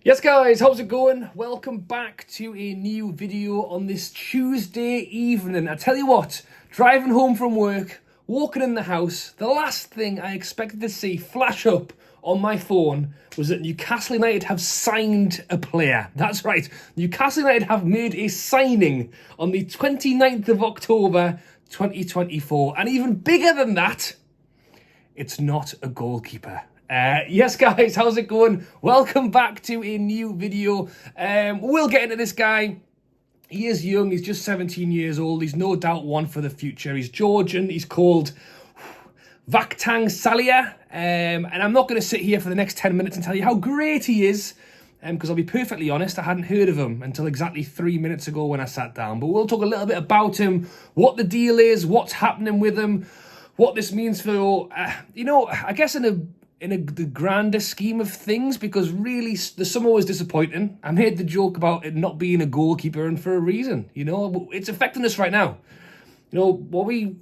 Yes guys, how's it going? Welcome back to a new video on this Tuesday evening. I tell you what, driving home from work, walking in the house, the last thing I expected to see flash up on my phone was that Newcastle United have signed a player. That's right, Newcastle United have made a signing on the 29th of October 2024. And even bigger than that, it's not a goalkeeper. Yes guys, how's it going? Welcome back to a new video. We'll get into this guy. He is young, he's just 17 years old. He's no doubt one for the future. He's Georgian, he's called Vakhtang Salia. And I'm not going to sit here for the next 10 minutes and tell you how great he is. Because I'll be perfectly honest, I hadn't heard of him until exactly 3 minutes ago when I sat down. But we'll talk a little bit about him, what the deal is, what's happening with him, what this means for, I guess in the grander scheme of things, because really the summer was disappointing. I made the joke about it not being a goalkeeper, and for a reason. It's affecting us right now. What we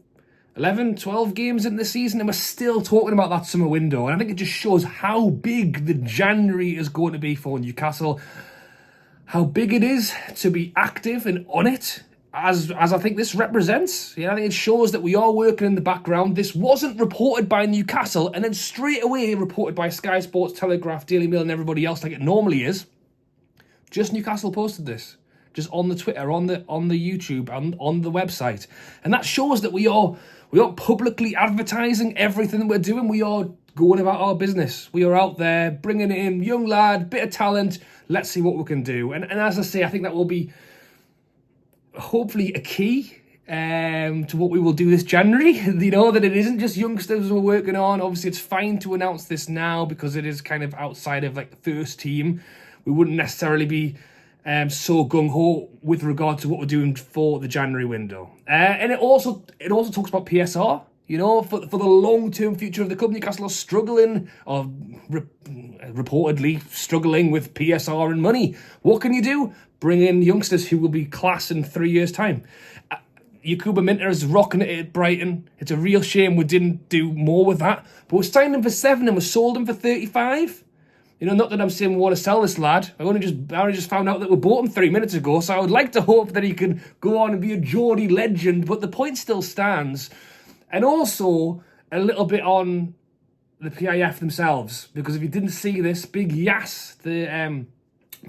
11, 12 games in the season, and we're still talking about that summer window. And I think it just shows how big the January is going to be for Newcastle, how big it is to be active and on it, as I think this represents. I think it shows that we are working in the background. This wasn't reported by Newcastle and then straight away reported by Sky Sports, Telegraph, Daily Mail and everybody else like it normally is. Just Newcastle posted this. Just on the Twitter, on the YouTube, on the website. And that shows that we are publicly advertising everything we're doing. We are going about our business. We are out there bringing it in. Young lad, bit of talent. Let's see what we can do. And as I say, I think that will be hopefully a key to what we will do this January. That it isn't just youngsters we're working on. Obviously, it's fine to announce this now because it is kind of outside of like the first team. We wouldn't necessarily be so gung-ho with regard to what we're doing for the January window. And it also talks about PSR. For the long-term future of the club. Newcastle are struggling, or reportedly struggling with PSR and money. What can you do? Bring in youngsters who will be class in 3 years' time. Yakuba Minter is rocking it at Brighton. It's a real shame we didn't do more with that. But we signed him for 7 and we sold him for 35. Not that I'm saying we want to sell this lad. I only just found out that we bought him 3 minutes ago. So I would like to hope that he can go on and be a Geordie legend. But the point still stands. And also a little bit on the PIF themselves. Because if you didn't see this, Big Yas, the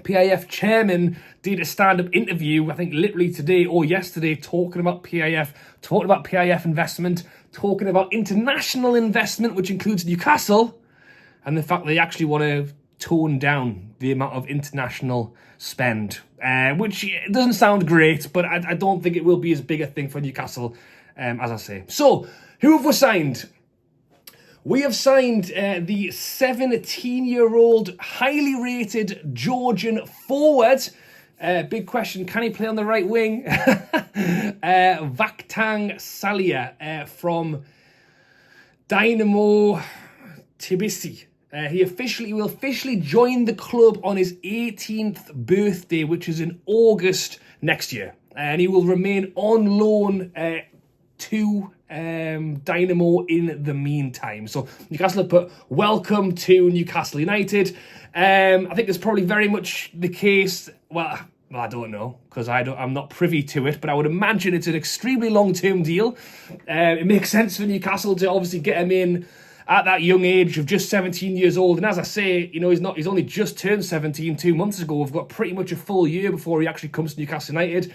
PIF chairman, did a stand-up interview, I think literally today or yesterday, talking about PIF investment, talking about international investment, which includes Newcastle, and the fact they actually want to tone down the amount of international spend, which doesn't sound great, but I don't think it will be as big a thing for Newcastle, as I say. So, who have we signed? We have signed the 17-year-old, highly rated Georgian forward. Big question, can he play on the right wing? Vakhtang Salia from Dynamo Tbilisi. He will officially join the club on his 18th birthday, which is in August next year. And he will remain on loan to Dynamo in the meantime. So Newcastle have put welcome to Newcastle United. I think it's probably very much the case. Well, I don't know because I'm not privy to it, but I would imagine it's an extremely long-term deal. It makes sense for Newcastle to obviously get him in at that young age of just 17 years old. And as I say, he's only just turned 17 2 months ago. We've got pretty much a full year before he actually comes to Newcastle United.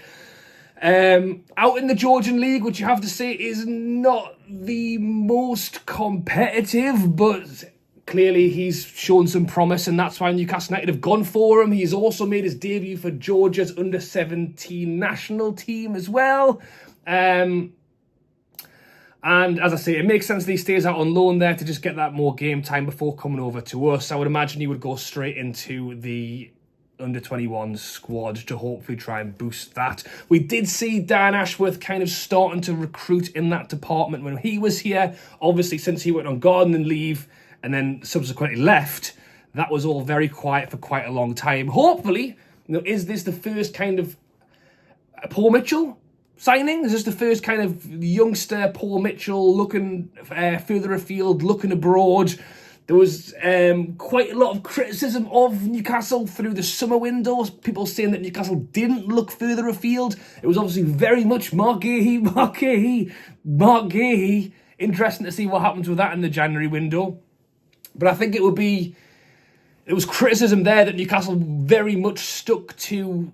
Out in the Georgian league, which you have to say is not the most competitive, but clearly he's shown some promise, and that's why Newcastle United have gone for him. He's also made his debut for Georgia's under-17 national team as well. And as I say, it makes sense that he stays out on loan there to just get that more game time before coming over to us. I would imagine he would go straight into the under-21 squad to hopefully try and boost that. We did see Dan Ashworth kind of starting to recruit in that department when he was here. Obviously, since he went on gardening leave and then subsequently left, that was all very quiet for quite a long time. Hopefully, is this the first kind of Paul Mitchell signing? Is this the first kind of youngster Paul Mitchell looking further afield, looking abroad? There was quite a lot of criticism of Newcastle through the summer windows. People saying that Newcastle didn't look further afield. It was obviously very much Mark Gahey. Interesting to see what happens with that in the January window. But I think it was criticism there that Newcastle very much stuck to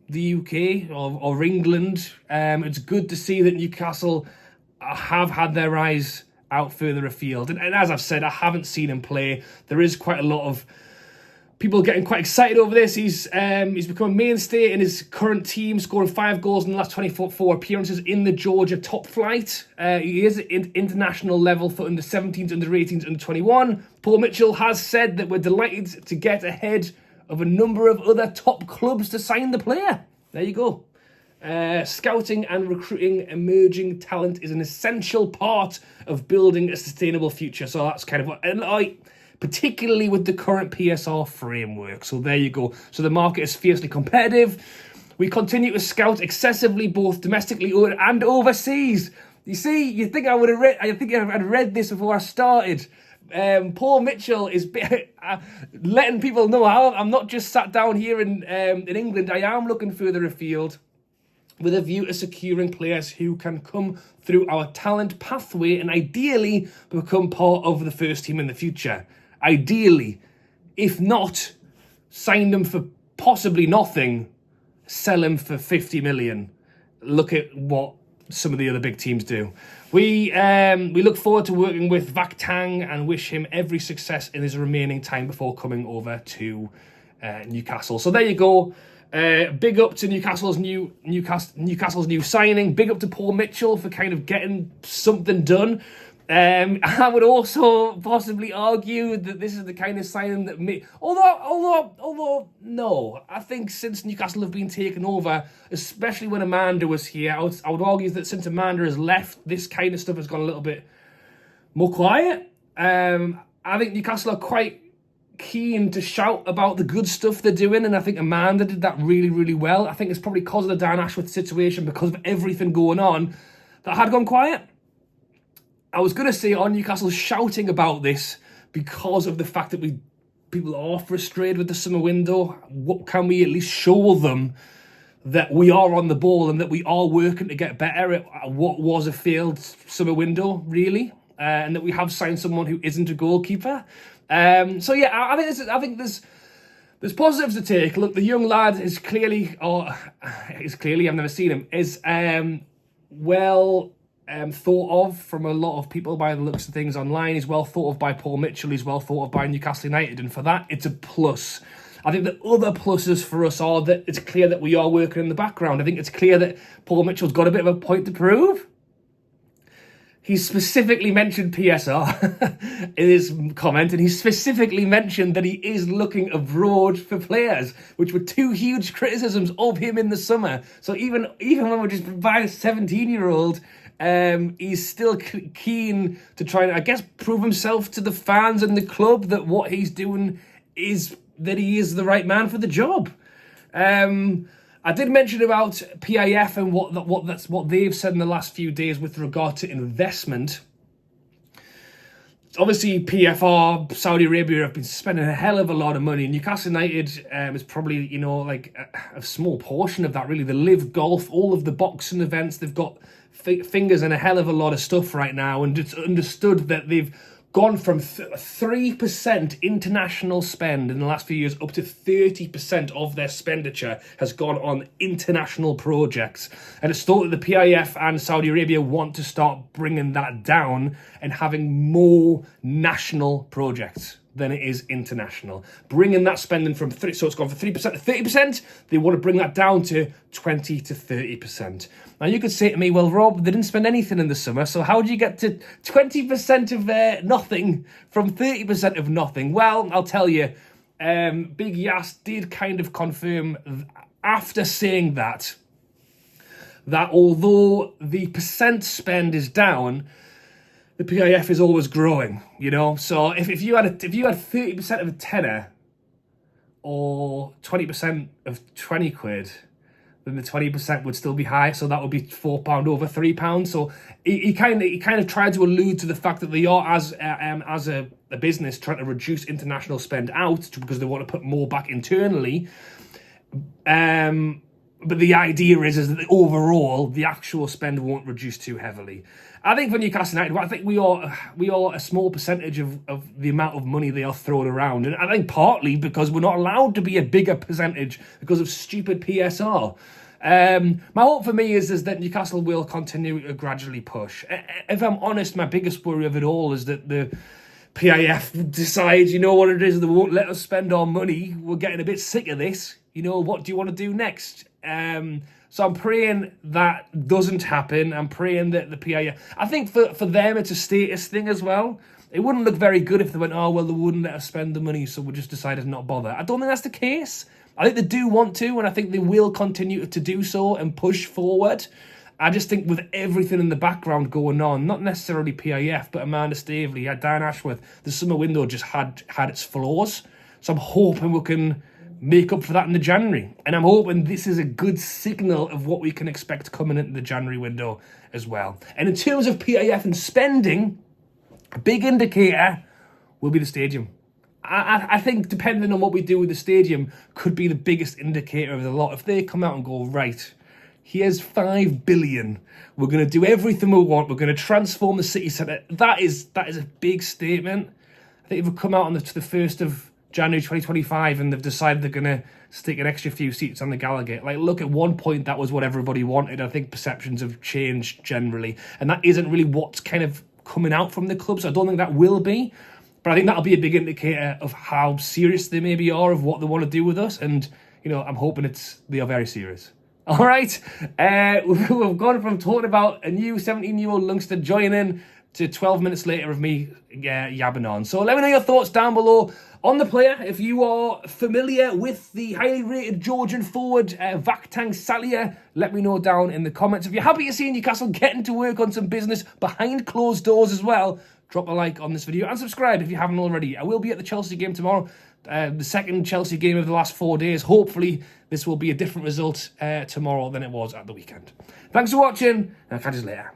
the UK or England. It's good to see that Newcastle have had their eyes out further afield. And as I've said, I haven't seen him play. There is quite a lot of people getting quite excited over this. He's become a mainstay in his current team, scoring 5 goals in the last 24 appearances in the Georgia top flight. He is at international level for under 17s, under 18s, under 21. Paul Mitchell has said that we're delighted to get ahead of a number of other top clubs to sign the player. There you go. Scouting and recruiting emerging talent is an essential part of building a sustainable future. So that's kind of what, and particularly with the current PSR framework. So there you go. So the market is fiercely competitive. We continue to scout excessively, both domestically and overseas. You see, you think I would have read? I think I'd read this before I started. Paul Mitchell is letting people know how I'm not just sat down here in England. I am looking further afield, with a view to securing players who can come through our talent pathway and ideally become part of the first team in the future. Ideally. If not, sign them for possibly nothing, sell them for 50 million. Look at what some of the other big teams do. We look forward to working with Vakhtang and wish him every success in his remaining time before coming over to Newcastle. So there you go. Big up to Newcastle's new signing. Big up to Paul Mitchell for kind of getting something done. I would also possibly argue that this is the kind of signing that although no, I think since Newcastle have been taken over, especially when Amanda was here, I would argue that since Amanda has left, this kind of stuff has gone a little bit more quiet. I think Newcastle are quite keen to shout about the good stuff they're doing, and I think Amanda did that really, really well. I think it's probably because of the Dan Ashworth situation, because of everything going on, that had gone quiet. I was going to say, on Newcastle shouting about this because of the fact that people are frustrated with the summer window. What can we at least show them that we are on the ball and that we are working to get better at what was a failed summer window, really, and that we have signed someone who isn't a goalkeeper. So yeah, I think there's positives to take. Look, the young lad is clearly, I've never seen him, is well thought of from a lot of people by the looks of things online. He's well thought of by Paul Mitchell. He's well thought of by Newcastle United, and for that, it's a plus. I think the other pluses for us are that it's clear that we are working in the background. I think it's clear that Paul Mitchell's got a bit of a point to prove. He specifically mentioned PSR in his comment, and he specifically mentioned that he is looking abroad for players, which were 2 huge criticisms of him in the summer. So even when we're just buying a 17-year-old, he's still keen to try and, I guess, prove himself to the fans and the club that what he's doing is that he is the right man for the job. I did mention about PIF and what they've said in the last few days with regard to investment. Obviously, PFR, Saudi Arabia have been spending a hell of a lot of money. Newcastle United is probably, like a small portion of that, really. The Live Golf, all of the boxing events, they've got fingers in a hell of a lot of stuff right now, and it's understood that they've gone from 3% international spend in the last few years up to 30% of their expenditure has gone on international projects. And it's thought that the PIF and Saudi Arabia want to start bringing that down and having more national projects than it is international. Bringing that spending from so it's gone from 3% to 30%. They want to bring that down to 20 to 30%. Now you could say to me, well, Rob, they didn't spend anything in the summer, so how do you get to 20% of nothing from 30% of nothing? Well, I'll tell you, Big Yas did kind of confirm after saying that although the percent spend is down, the PIF is always growing, So if you had 30% of a tenner or 20% of 20 quid, then the 20% would still be high, so that would be £4 over £3. So he kind of tried to allude to the fact that they are, as a business, trying to reduce international spend out because they want to put more back internally. But the idea is that overall, the actual spend won't reduce too heavily. I think for Newcastle United, I think we are a small percentage of the amount of money they are throwing around. And I think partly because we're not allowed to be a bigger percentage because of stupid PSR. My hope for me is that Newcastle will continue to gradually push. If I'm honest, my biggest worry of it all is that the PIF decides, you know what it is, they won't let us spend our money. We're getting a bit sick of this. You know, what do you want to do next? So I'm praying that doesn't happen. I'm praying that the PIF... I think for them, it's a status thing as well. It wouldn't look very good if they went, oh, well, they wouldn't let us spend the money, so we just decided not to bother. I don't think that's the case. I think they do want to, and I think they will continue to do so and push forward. I just think with everything in the background going on, not necessarily PIF, but Amanda Staveley, Dan Ashworth, the summer window just had its flaws. So I'm hoping we can make up for that in the January. And I'm hoping this is a good signal of what we can expect coming into the January window as well. And in terms of PIF and spending, a big indicator will be the stadium. I think depending on what we do with the stadium could be the biggest indicator of the lot. If they come out and go, right, here's 5 billion. We're going to do everything we want. We're going to transform the city centre. That is a big statement. I think if we come out on the 1st of January 2025 and they've decided they're going to stick an extra few seats on the Gallagher. Like, look, at one point that was what everybody wanted. I think perceptions have changed generally. And that isn't really what's kind of coming out from the club. So I don't think that will be. But I think that'll be a big indicator of how serious they maybe are of what they want to do with us. And, you know, I'm hoping they are very serious. All right. We've gone from talking about a new 17-year-old youngster joining to 12 minutes later of me yabbing on. So let me know your thoughts down below on the player. If you are familiar with the highly rated Georgian forward, Vakhtang Salia, let me know down in the comments. If you're happy to see Newcastle getting to work on some business behind closed doors as well, drop a like on this video and subscribe if you haven't already. I will be at the Chelsea game tomorrow, the second Chelsea game of the last 4 days. Hopefully this will be a different result tomorrow than it was at the weekend. Thanks for watching, and I'll catch you later.